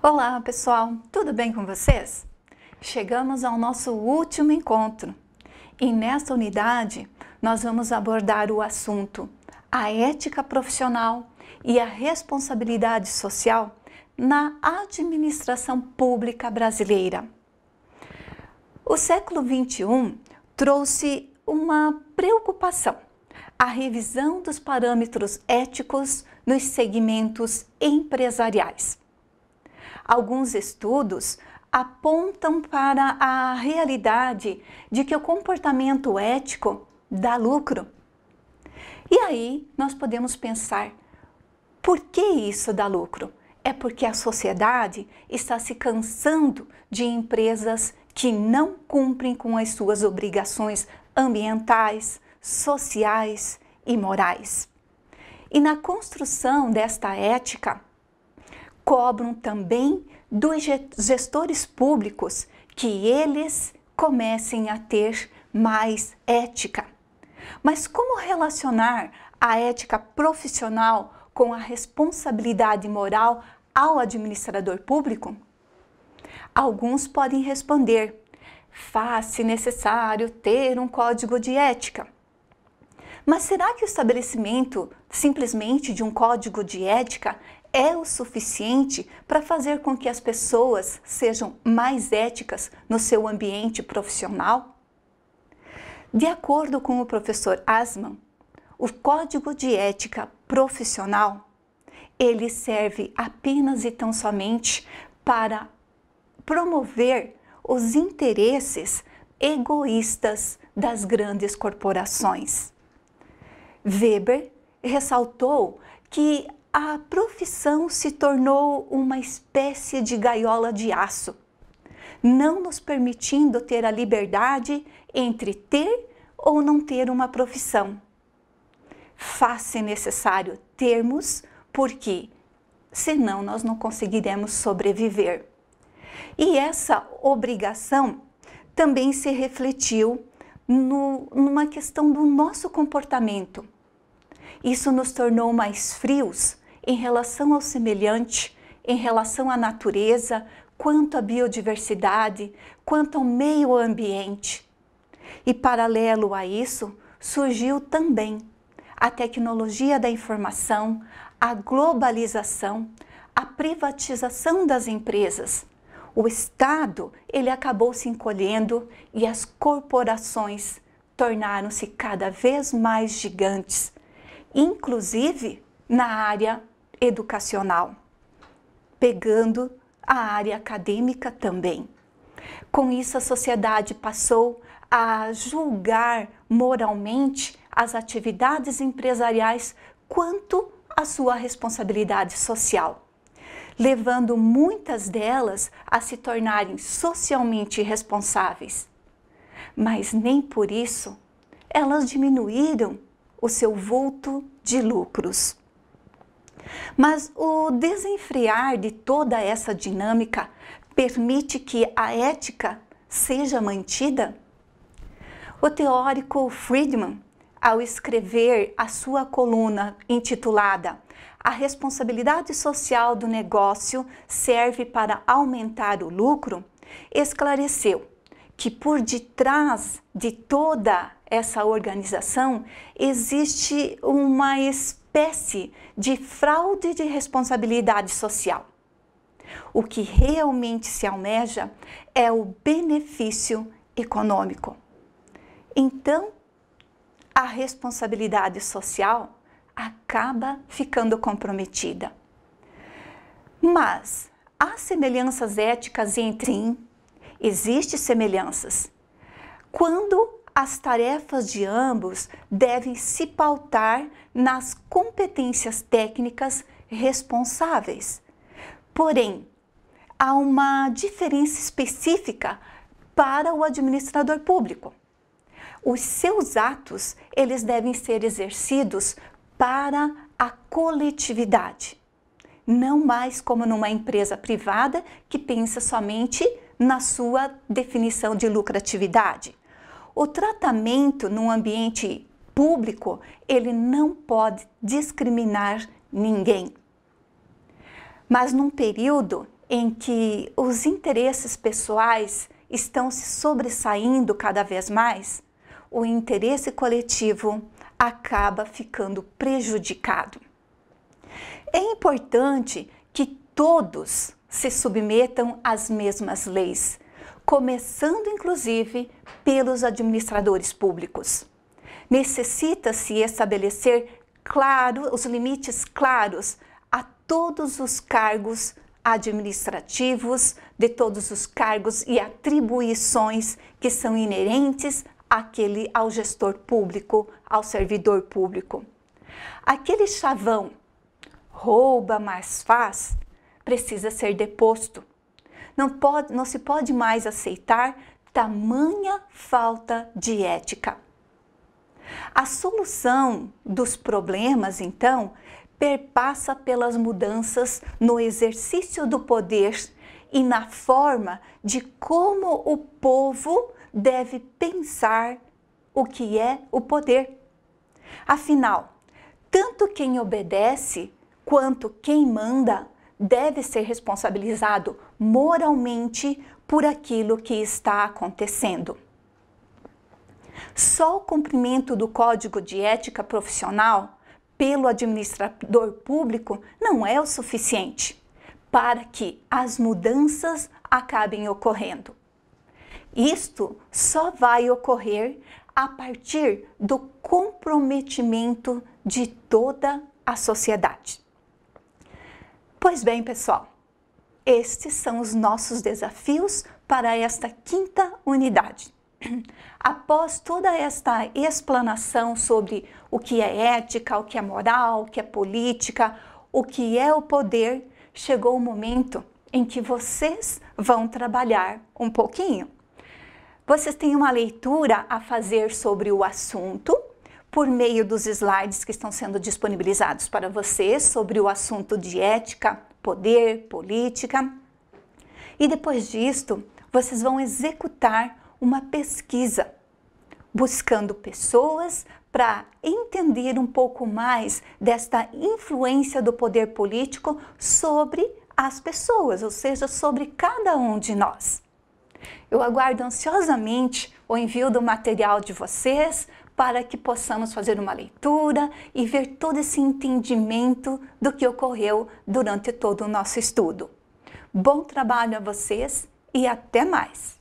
Olá, pessoal! Tudo bem com vocês? Chegamos ao nosso último encontro e nesta unidade nós vamos abordar o assunto a ética profissional e a responsabilidade social na administração pública brasileira. O século XXI trouxe uma preocupação, a revisão dos parâmetros éticos nos segmentos empresariais. Alguns estudos apontam para a realidade de que o comportamento ético dá lucro. E aí nós podemos pensar, por que isso dá lucro? É porque a sociedade está se cansando de empresas que não cumprem com as suas obrigações ambientais, sociais e morais. E na construção desta ética, cobram também dos gestores públicos que eles comecem a ter mais ética. Mas como relacionar a ética profissional com a responsabilidade moral ao administrador público? Alguns podem responder: faz-se necessário ter um código de ética. Mas será que o estabelecimento simplesmente de um código de ética é o suficiente para fazer com que as pessoas sejam mais éticas no seu ambiente profissional? De acordo com o professor Assmann, o Código de Ética Profissional, ele serve apenas e tão somente para promover os interesses egoístas das grandes corporações. Weber ressaltou que a profissão se tornou uma espécie de gaiola de aço, não nos permitindo ter a liberdade entre ter ou não ter uma profissão. Faz-se necessário termos, porque senão nós não conseguiremos sobreviver. E essa obrigação também se refletiu numa questão do nosso comportamento. Isso nos tornou mais frios em relação ao semelhante, em relação à natureza, quanto à biodiversidade, quanto ao meio ambiente. E paralelo a isso, surgiu também a tecnologia da informação, a globalização, a privatização das empresas. O Estado, ele acabou se encolhendo e as corporações tornaram-se cada vez mais gigantes, inclusive na área educacional, pegando a área acadêmica também. Com isso, a sociedade passou a julgar moralmente as atividades empresariais quanto à sua responsabilidade social, levando muitas delas a se tornarem socialmente responsáveis. Mas nem por isso elas diminuíram o seu vulto de lucros. Mas o desenfrear de toda essa dinâmica permite que a ética seja mantida? O teórico Friedman, ao escrever a sua coluna intitulada "A responsabilidade social do negócio serve para aumentar o lucro", esclareceu que por detrás de toda essa organização existe uma espécie de fraude de responsabilidade social. O que realmente se almeja é o benefício econômico. Então, a responsabilidade social acaba ficando comprometida. Mas há semelhanças éticas entre si? Existem semelhanças. Quando as tarefas de ambos devem se pautar nas competências técnicas responsáveis. Porém, há uma diferença específica para o administrador público. Os seus atos, eles devem ser exercidos para a coletividade, não mais como numa empresa privada que pensa somente na sua definição de lucratividade. O tratamento num ambiente público, ele não pode discriminar ninguém. Mas num período em que os interesses pessoais estão se sobressaindo cada vez mais, o interesse coletivo acaba ficando prejudicado. É importante que todos se submetam às mesmas leis, começando inclusive pelos administradores públicos. Necessita-se estabelecer os limites claros a todos os cargos administrativos, de todos os cargos e atribuições que são inerentes ao gestor público, ao servidor público. Aquele chavão rouba, mas faz, precisa ser deposto. Não se pode mais aceitar tamanha falta de ética. A solução dos problemas, então, perpassa pelas mudanças no exercício do poder e na forma de como o povo deve pensar o que é o poder. Afinal, tanto quem obedece quanto quem manda deve ser responsabilizado moralmente por aquilo que está acontecendo. Só o cumprimento do Código de Ética Profissional pelo administrador público não é o suficiente para que as mudanças acabem ocorrendo. Isto só vai ocorrer a partir do comprometimento de toda a sociedade. Pois bem, pessoal, estes são os nossos desafios para esta quinta unidade. Após toda esta explanação sobre o que é ética, o que é moral, o que é política, o que é o poder, chegou o momento em que vocês vão trabalhar um pouquinho. Vocês têm uma leitura a fazer sobre o assunto por meio dos slides que estão sendo disponibilizados para vocês sobre o assunto de ética, poder, política. E depois disto, vocês vão executar uma pesquisa, buscando pessoas para entender um pouco mais desta influência do poder político sobre as pessoas, ou seja, sobre cada um de nós. Eu aguardo ansiosamente o envio do material de vocês para que possamos fazer uma leitura e ver todo esse entendimento do que ocorreu durante todo o nosso estudo. Bom trabalho a vocês e até mais!